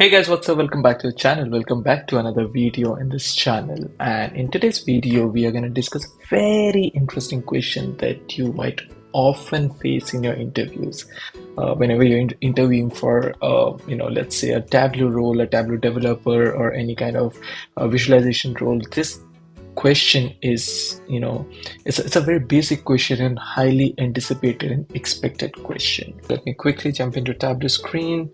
Hey guys, what's up? Welcome back to the channel. Welcome back to another video in this channel. And in today's video, we are going to discuss a very interesting question that you might often face in your interviews. Whenever you're interviewing for, let's say a Tableau role, a Tableau developer, or any kind of visualization role, this question is, it's a very basic question and highly anticipated and expected question. Let me quickly jump into Tableau screen.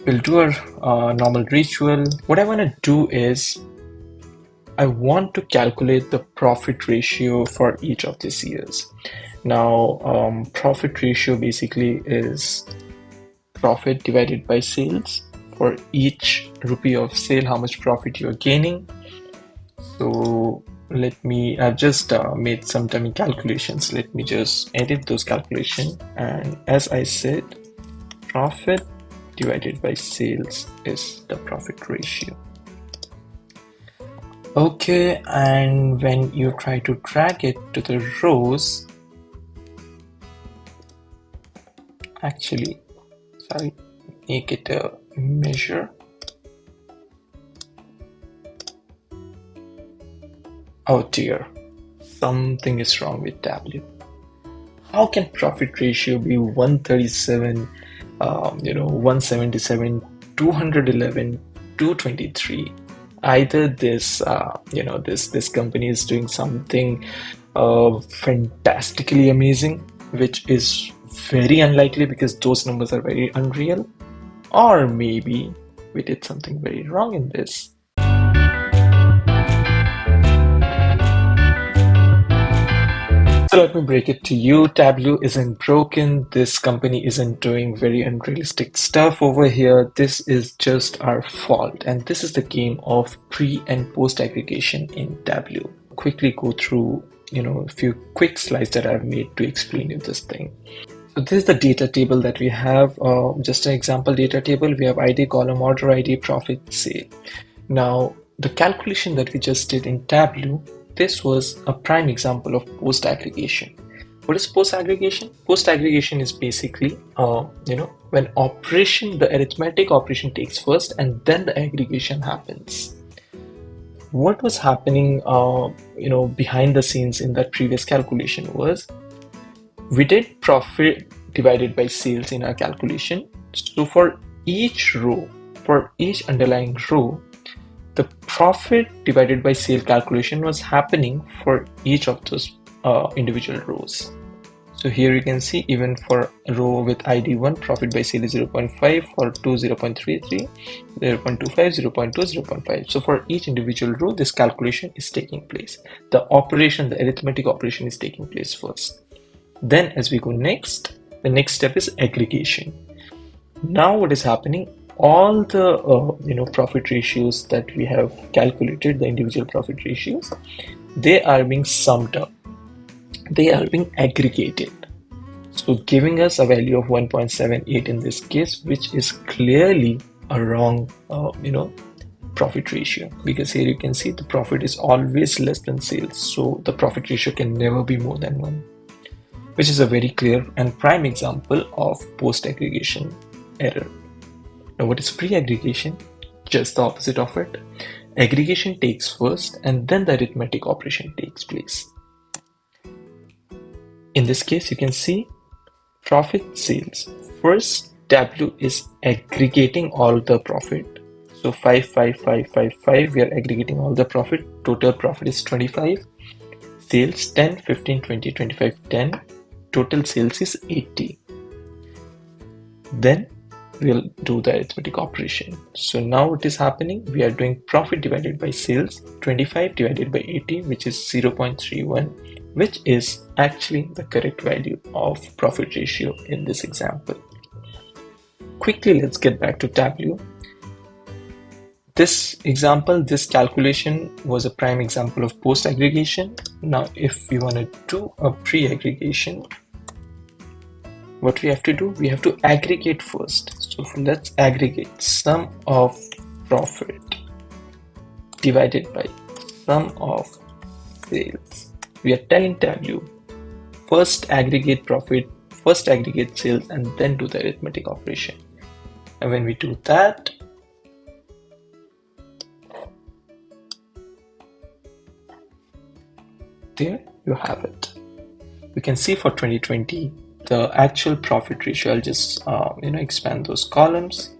We'll do our normal ritual. What I want to do is I want to calculate the profit ratio for each of these years. Now, profit ratio basically is profit divided by sales. For each rupee of sale, how much profit you're gaining. So I've just made some dummy calculations. Let me just edit those calculations. And as I said, profit divided by sales is the profit ratio. Okay, and when you try to drag it to the rows, make it a measure. Oh dear, something is wrong with Tableau. How can profit ratio be 137, 177, 211, 223? Either this company is doing something fantastically amazing, which is very unlikely because those numbers are very unreal, or maybe we did something very wrong in this. So let me break it to you. Tableau isn't broken. This company isn't doing very unrealistic stuff over here. This is just our fault. And this is the game of pre and post aggregation in Tableau. Quickly go through, a few quick slides that I've made to explain you this thing. So this is the data table that we have. Just an example data table. We have ID, column, order ID, profit, sale. Now, the calculation that we just did in Tableau, this was a prime example of post-aggregation. What is post-aggregation? Post-aggregation is basically, when the arithmetic operation takes first and then the aggregation happens. What was happening, behind the scenes in that previous calculation was, we did profit divided by sales in our calculation. So for each row, for each underlying row, the profit divided by sale calculation was happening for each of those individual rows. So here you can see even for a row with ID 1, profit by sale is 0.5, for 2, 0.33, 0.25, 0.2, 0.5. So for each individual row, this calculation is taking place. The arithmetic operation is taking place first. Then as we go next, the next step is aggregation. Now what is happening? All the profit ratios that we have calculated, the individual profit ratios, they are being summed up. They are being aggregated. So giving us a value of 1.78 in this case, which is clearly a wrong, profit ratio, because here you can see the profit is always less than sales. So the profit ratio can never be more than 1, which is a very clear and prime example of post-aggregation error. Now, what is pre-aggregation? Just the opposite of it. Aggregation takes first and then the arithmetic operation takes place. In this case, you can see profit sales. First, Tableau is aggregating all the profit. So 5, 5, 5, 5, 5, we are aggregating all the profit. Total profit is 25. Sales 10, 15, 20, 25, 10. Total sales is 80. Then we'll do the arithmetic operation. So now what is happening? We are doing profit divided by sales, 25 divided by 80, which is 0.31, which is actually the correct value of profit ratio in this example. Quickly, let's get back to Tableau. This calculation was a prime example of post-aggregation. Now, if we want to do a pre-aggregation, what we have to do, we have to aggregate first. So let's aggregate sum of profit divided by sum of sales. We are telling Tableau, first aggregate profit, first aggregate sales, and then do the arithmetic operation. And when we do that, there you have it. We can see for 2020 the actual profit ratio. I'll just expand those columns.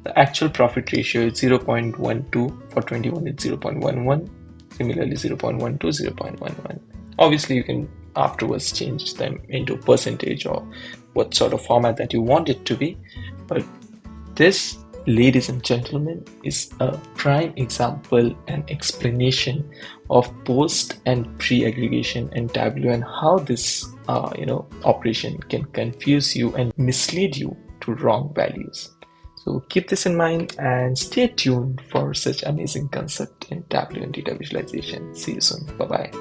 The actual profit ratio is 0.12. For 21 it's 0.11. Similarly 0.12, 0.11. Obviously you can afterwards change them into percentage or what sort of format that you want it to be, but this, ladies and gentlemen, is a prime example and explanation of post and pre-aggregation and Tableau, and how this operation can confuse you and mislead you to wrong values. So keep this in mind and stay tuned for such amazing concept in Tableau and data visualization. See you soon. Bye bye.